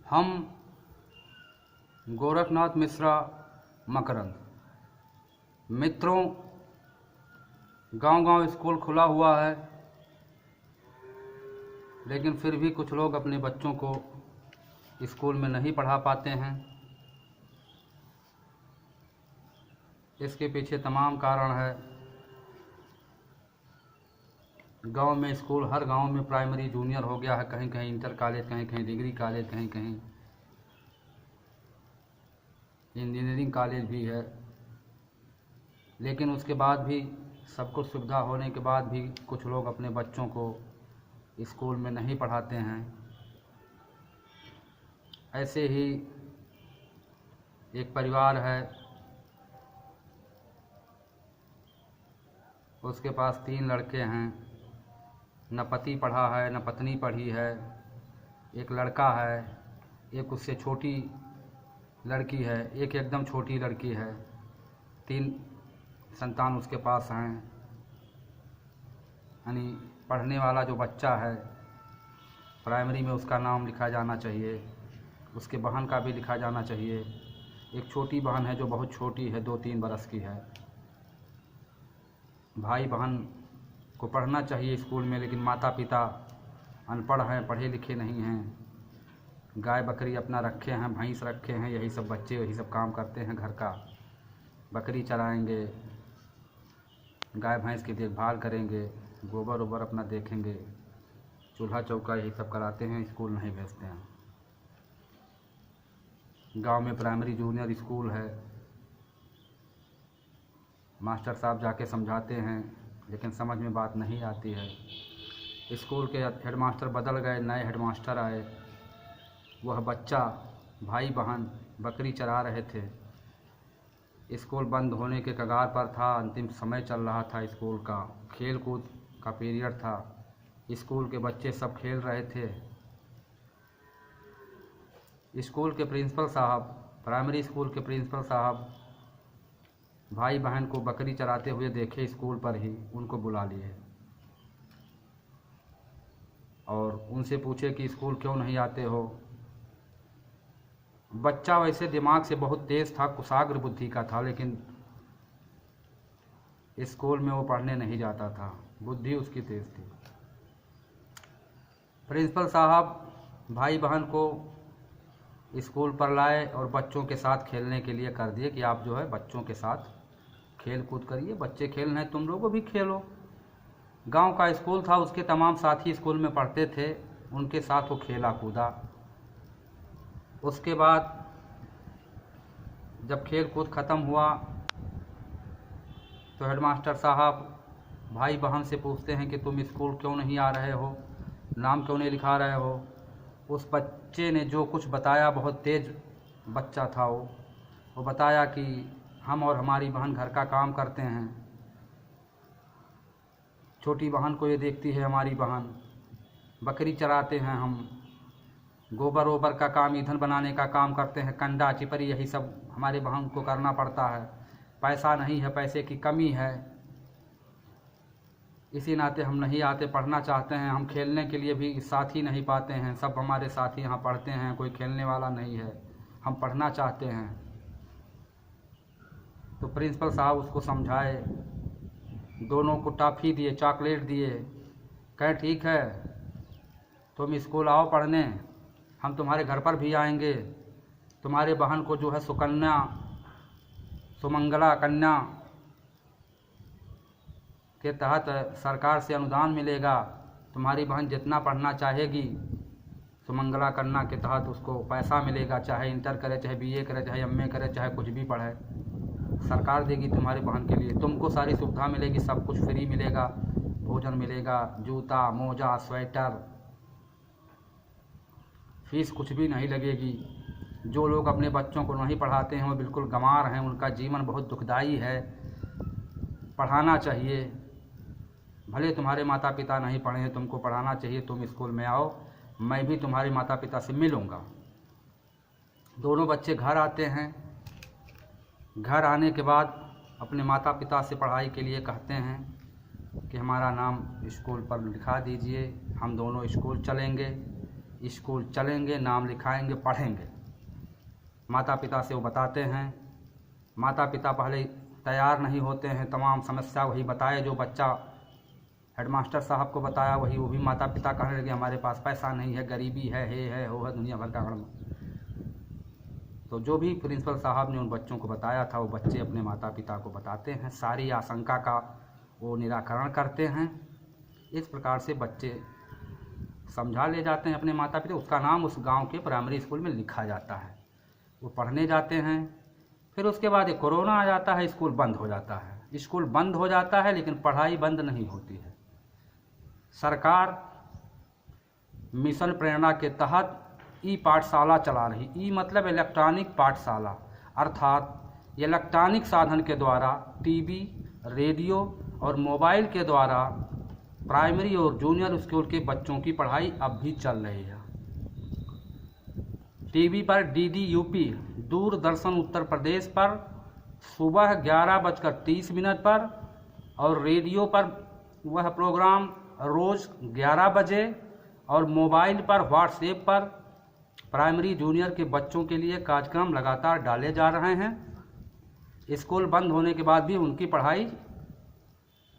हम गोरखनाथ मिश्रा मकरंद मित्रों, गांव-गांव स्कूल खुला हुआ है, लेकिन फिर भी कुछ लोग अपने बच्चों को स्कूल में नहीं पढ़ा पाते हैं। इसके पीछे तमाम कारण है। गांव में स्कूल, हर गांव में प्राइमरी जूनियर हो गया है, कहीं कहीं इंटर कॉलेज, कहीं कहीं डिग्री कॉलेज, कहीं कहीं इंजीनियरिंग कॉलेज भी है। लेकिन उसके बाद भी सब कुछ सुविधा होने के बाद भी कुछ लोग अपने बच्चों को स्कूल में नहीं पढ़ाते हैं। ऐसे ही एक परिवार है, उसके पास 3 लड़के हैं। न पति पढ़ा है, न पत्नी पढ़ी है। एक लड़का है, एक उससे छोटी लड़की है, एक एकदम छोटी लड़की है। 3 संतान उसके पास हैं। यानी पढ़ने वाला जो बच्चा है, प्राइमरी में उसका नाम लिखा जाना चाहिए, उसके बहन का भी लिखा जाना चाहिए। एक छोटी बहन है जो बहुत छोटी है, 2-3 बरस की है। भाई बहन को पढ़ना चाहिए स्कूल में, लेकिन माता पिता अनपढ़ हैं, पढ़े लिखे नहीं हैं। गाय बकरी अपना रखे हैं, भैंस रखे हैं, यही सब बच्चे यही सब काम करते हैं घर का। बकरी चराएंगे, गाय भैंस की देखभाल करेंगे, गोबर ओबर अपना देखेंगे, चूल्हा चौका यही सब कराते हैं, स्कूल नहीं भेजते हैं। गांव में प्राइमरी जूनियर स्कूल है, मास्टर साहब जाके समझाते हैं, लेकिन समझ में बात नहीं आती है। स्कूल के हेडमास्टर बदल गए, नए हेडमास्टर आए। वह बच्चा, भाई बहन बकरी चरा रहे थे। स्कूल बंद होने के कगार पर था, अंतिम समय चल रहा था स्कूल का, खेल कूद का पीरियड था। स्कूल के बच्चे सब खेल रहे थे। स्कूल के प्रिंसिपल साहब, प्राइमरी स्कूल के प्रिंसिपल साहब भाई बहन को बकरी चराते हुए देखे स्कूल पर ही, उनको बुला लिए और उनसे पूछे कि स्कूल क्यों नहीं आते हो। बच्चा वैसे दिमाग से बहुत तेज़ था, कुशाग्र बुद्धि का था, लेकिन स्कूल में वो पढ़ने नहीं जाता था, बुद्धि उसकी तेज़ थी। प्रिंसिपल साहब भाई बहन को स्कूल पर लाए और बच्चों के साथ खेलने के लिए कर दिए कि आप जो है बच्चों के साथ खेल कूद करिए, बच्चे खेल रहे हैं, तुम लोग भी खेलो। गांव का स्कूल था, उसके तमाम साथी स्कूल में पढ़ते थे, उनके साथ वो खेला कूदा। उसके बाद जब खेल कूद ख़त्म हुआ तो हेडमास्टर साहब भाई बहन से पूछते हैं कि तुम स्कूल क्यों नहीं आ रहे हो, नाम क्यों नहीं लिखा रहे हो। उस बच्चे ने जो कुछ बताया, बहुत तेज बच्चा था वो बताया कि हम और हमारी बहन घर का काम करते हैं। छोटी बहन को ये देखती है हमारी बहन, बकरी चराते हैं हम, गोबर ओबर का काम, ईंधन बनाने का काम करते हैं, कंडा चिपरी यही सब हमारे बहन को करना पड़ता है। पैसा नहीं है, पैसे की कमी है, इसी नाते हम नहीं आते। पढ़ना चाहते हैं, हम खेलने के लिए भी साथी नहीं पाते हैं, सब हमारे साथी यहाँ पढ़ते हैं, कोई खेलने वाला नहीं है, हम पढ़ना चाहते हैं। तो प्रिंसिपल साहब उसको समझाए, दोनों को टॉफ़ी दिए, चॉकलेट दिए, कहे ठीक है तुम स्कूल आओ पढ़ने, हम तुम्हारे घर पर भी आएंगे, तुम्हारे बहन को जो है सुकन्या, सुमंगला कन्या के तहत सरकार से अनुदान मिलेगा। तुम्हारी बहन जितना पढ़ना चाहेगी, सुमंगला कन्या के तहत उसको पैसा मिलेगा, चाहे इंटर करे, चाहे बीए करे, चाहे एमए करे, चाहे कुछ भी पढ़े, सरकार देगी तुम्हारी बहन के लिए। तुमको सारी सुविधा मिलेगी, सब कुछ फ्री मिलेगा, भोजन मिलेगा, जूता मोजा स्वेटर, फीस कुछ भी नहीं लगेगी। जो लोग अपने बच्चों को नहीं पढ़ाते हैं वो बिल्कुल गंवार हैं, उनका जीवन बहुत दुखदाई है। पढ़ाना चाहिए, भले तुम्हारे माता पिता नहीं पढ़े हैं, तुमको पढ़ाना चाहिए। तुम स्कूल में आओ, मैं भी तुम्हारे माता पिता से मिलूँगा। दोनों बच्चे घर आते हैं। घर आने के बाद अपने माता पिता से पढ़ाई के लिए कहते हैं कि हमारा नाम स्कूल पर लिखा दीजिए, हम दोनों स्कूल चलेंगे। स्कूल चलेंगे, नाम लिखाएंगे, पढ़ेंगे। माता पिता से वो बताते हैं। माता पिता पहले तैयार नहीं होते हैं, तमाम समस्या वही बताए जो बच्चा हेडमास्टर साहब को बताया वही वो भी माता पिता कहने लगे हमारे पास पैसा नहीं है, गरीबी है वो है, दुनिया भर का गड़बड़। तो जो भी प्रिंसिपल साहब ने उन बच्चों को बताया था वो बच्चे अपने माता पिता को बताते हैं, सारी आशंका का वो निराकरण करते हैं। इस प्रकार से बच्चे समझा ले जाते हैं अपने माता पिता। उसका नाम उस गांव के प्राइमरी स्कूल में लिखा जाता है। वो पढ़ने जाते हैं। फिर उसके बाद एक कोरोना आ जाता है, स्कूल बंद हो जाता है। स्कूल बंद हो जाता है लेकिन पढ़ाई बंद नहीं होती है। सरकार मिशन प्रेरणा के तहत ई पाठशाला चला रही। ई मतलब इलेक्ट्रॉनिक पाठशाला, अर्थात इलेक्ट्रॉनिक साधन के द्वारा टीवी, रेडियो और मोबाइल के द्वारा प्राइमरी और जूनियर स्कूल के बच्चों की पढ़ाई अब भी चल रही है। टीवी पर DD-UP दूरदर्शन उत्तर प्रदेश पर सुबह 11:30 पर और रेडियो पर वह प्रोग्राम रोज़ 11 बजे और मोबाइल पर व्हाट्सएप पर प्राइमरी जूनियर के बच्चों के लिए कार्यक्रम लगातार डाले जा रहे हैं। स्कूल बंद होने के बाद भी उनकी पढ़ाई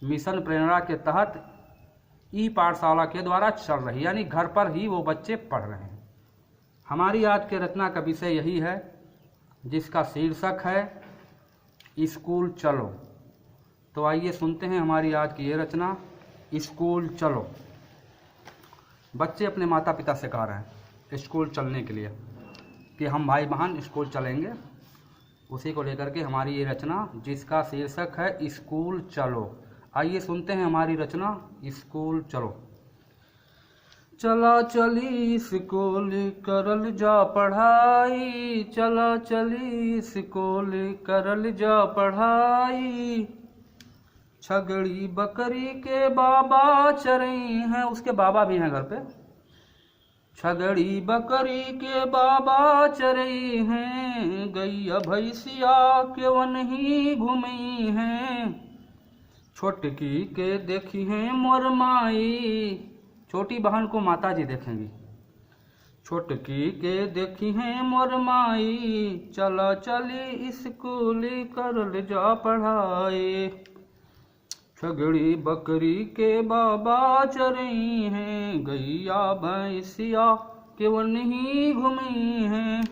मिशन प्रेरणा के तहत ई पाठशाला के द्वारा चल रही है, यानी घर पर ही वो बच्चे पढ़ रहे हैं। हमारी आज के रचना का विषय यही है जिसका शीर्षक है स्कूल चलो। तो आइए सुनते हैं हमारी आज की ये रचना, स्कूल चलो। बच्चे अपने माता पिता से कह रहे हैं स्कूल चलने के लिए कि हम भाई बहन स्कूल चलेंगे। उसी को लेकर के हमारी ये रचना जिसका शीर्षक है स्कूल चलो। आइए सुनते हैं हमारी रचना स्कूल चलो। चला चली स्कूल करल जा पढ़ाई, चला चली स्कूल करल जा पढ़ाई। छगड़ी बकरी के बाबा चरई हैं, उसके बाबा भी हैं घर पे। छगड़ी बकरी के बाबा चरई हैं, गैया भैंसिया के वन ही घूमई हैं। छोटकी के देखी हैं मोर माई, छोटी बहन को माता जी देखेंगी। छोटकी के देखी हैं मोर माई, चला चली स्कूल करल जा पढ़ाई। छगड़ी बकरी के बाबा चरई हैं, गैया भैंसिया के वन ही घूमई हैं।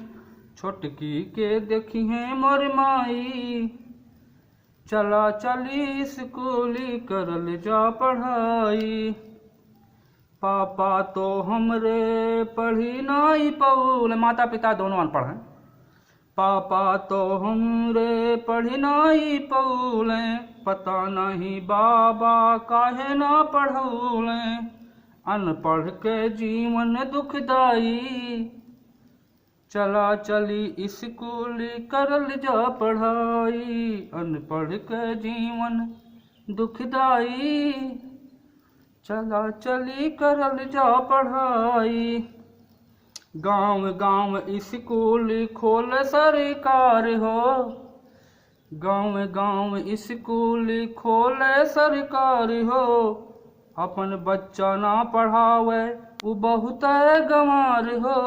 छोटकी के देखी हैं मोर माई, चला चली स्कूल करल जा पढ़ाई। पापा तो हमरे पढ़ी नाई पौल, माता पिता दोनों अनपढ़ हैं। पापा तो हमरे पढ़ी नाई पौल, पता नहीं बाबा काहे ना पढ़ौल। अनपढ़ के जीवन दुखदाई, चला चली स्कूल करल जा पढ़ाई। अनपढ़ के जीवन दुखदाई, चला चली करल जा पढ़ाई। गांव गांव स्कूल खोल सरकार हो, गांव गांव स्कूल खोल सरकार हो। अपन बच्चा ना पढ़ावे वो बहुत गंवार हो।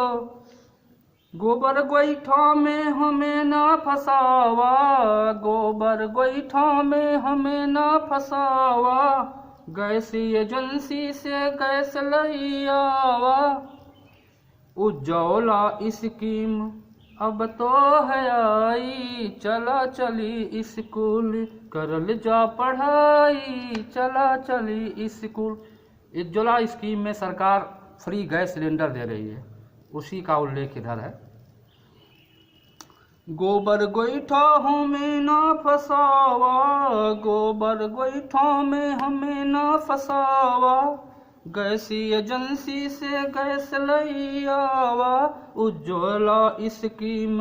गोबर गोईठा में हमें ना फसावा, गोबर गोईठा में हमें ना फसावा। गैस एजेंसी से गैस लई आवा, उज्ज्वला स्कीम अब तो है आई। चला चली स्कूल करल जा पढ़ाई, चला चली स्कूल। उज्ज्वला स्कीम में सरकार फ्री गैस सिलेंडर दे रही है, उसी का उल्लेख इधर है। गोबर गोईठा हमें ना फसावा, गोबर गोईठा में हमें ना फसावा। गैस एजेंसी से गैस लई आवा, उज्ज्वला स्कीम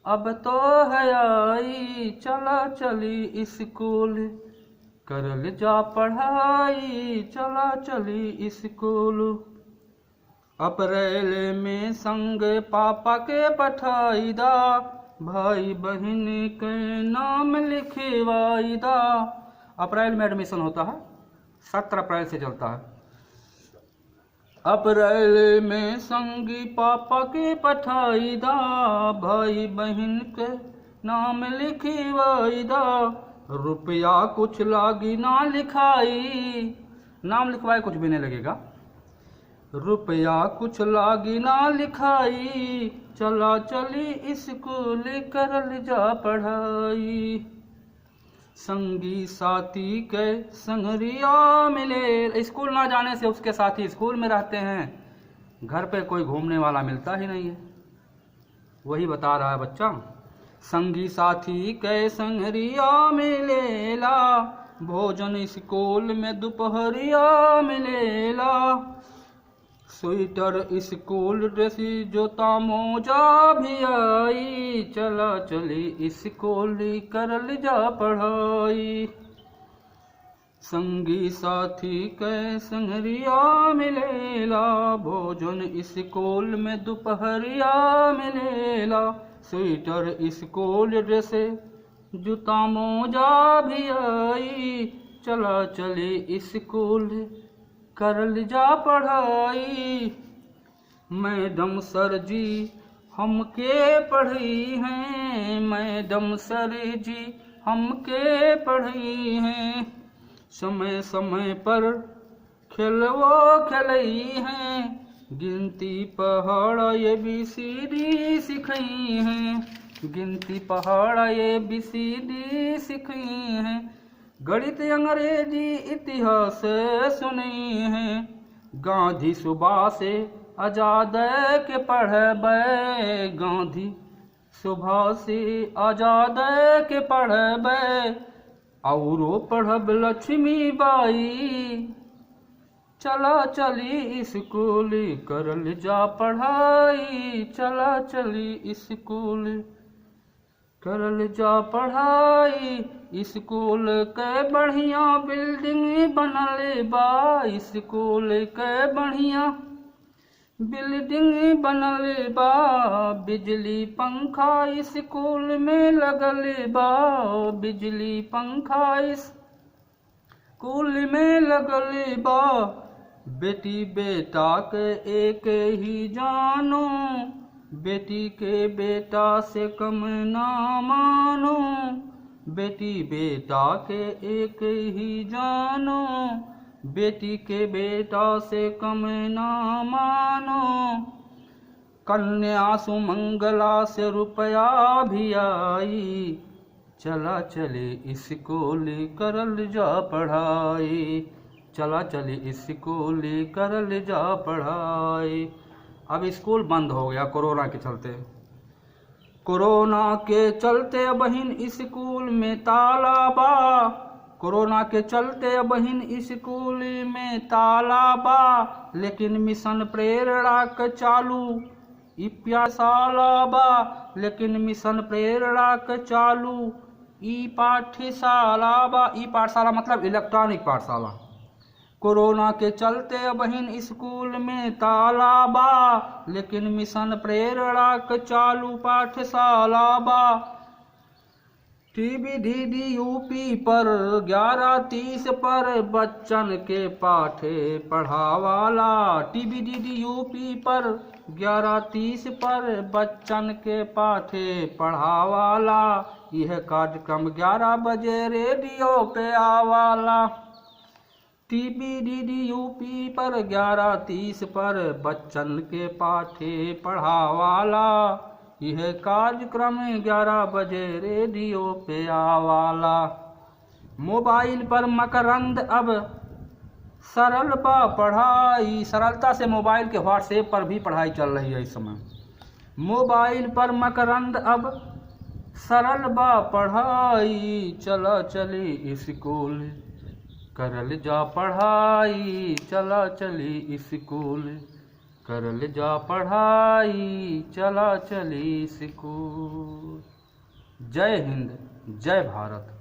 अब तो है आई। चला चली स्कूल करल जा पढ़ाई, चला चली स्कूल। अप्रैल में संग पापा के पठाई दा, भाई बहन के नाम लिखवाई दा। अप्रैल में एडमिशन होता है, 17 अप्रैल से चलता है। अप्रैल में संगी पापा के पठाई दा, भाई बहन के नाम लिखी वाईदा, रुपया कुछ लागी ना लिखाई, नाम लिखवाए कुछ भी नहीं लगेगा, रुपया कुछ लागी ना लिखाई, चला चली स्कूल करल जा पढ़ाई, संगी साथी के संगरिया मिले। स्कूल ना जाने से उसके साथी स्कूल में रहते हैं, घर पे कोई घूमने वाला मिलता ही नहीं है। वही बता रहा है बच्चा, संगी साथी के संगरिया मिलेला, भोजन स्कूल में दोपहरिया मिलेला, स्वेटर स्कूल ड्रेस जूता मोजा भी आई, चला चली स्कूल करल जा पढ़ाई, संगी साथी के संगरिया मिलेला, भोजन स्कूल में दोपहरिया मिलेला, स्वेटर स्कूल ड्रेस जूता मोजा भी आई, चला चली स्कूल करल जा पढ़ाई, मैडम सर जी हमके पढ़ी हैं, मैडम सर जी हमके पढ़ी हैं, समय समय पर खेलवो खेलई हैं, गिनती पहाड़ा ABCD सिखई हैं, गिनती पहाड़ा ABCD सिखई हैं, गणित अंग्रेजी इतिहास सुनी है, गांधी सुबह से आजाद के पढ़बे, गांधी सुबह से आजाद के पढ़बे, औरो पढ़ब लक्ष्मी बाई, चला चली स्कूल करल जा पढ़ाई, चला चली स्कूल करल जा पढ़ाई, स्कूल के बढ़िया बिल्डिंग बनल बा, स्कूल के बढ़िया बिल्डिंग बनल बा, बिजली पंखा स्कूल में लगल बा, बिजली पंखा स्कूल में लगल बा, बेटी बेटा के एक ही जानो, बेटी के बेटा से कम ना मानो, बेटी बेटा के एक ही जानो, बेटी के बेटा से कम ना मानो, कन्या सुमंगला से रुपया भी आई, चला चले स्कूल करल जा पढ़ाई, चला चले स्कूल करल जा पढ़ाई। अब स्कूल बंद हो गया कोरोना के चलते, कोरोना के चलते बहिन स्कूल में ताला बा, कोरोना के चलते बहिन स्कूल में ताला बा, लेकिन मिशन प्रेरणा के चालू ई पाठशाला बा, लेकिन मिशन प्रेरणा के चालू ई पाठशाला बा। ई पाठशाला मतलब इलेक्ट्रॉनिक पाठशाला। कोरोना के चलते बहिन स्कूल में ताला बा, लेकिन मिशन प्रेरणा के चालू पाठशाला बा। टीबी डीडी यूपी पर 11:30 पर बच्चन के पाठे पढ़ावाला, टीबी डीडी यूपी पर 11:30 पर बच्चन के पाठे पढ़ावाला। यह कार्यक्रम 11 बजे रेडियो पे आवाला। टीबी डीडी यूपी पर 11:30 पर बच्चन के पाठे पढ़ावाला। यह कार्यक्रम 11 बजे रेडियो पे आवाला। मोबाइल पर मकरंद अब सरल बा पढ़ाई, सरलता से मोबाइल के व्हाट्सएप पर भी पढ़ाई चल रही है इस समय। मोबाइल पर मकरंद अब सरल बा पढ़ाई, चला चली स्कूल करल जा पढ़ाई, चला चली स्कूल करल जा पढ़ाई, चला चली स्कूल। जय हिंद, जय भारत।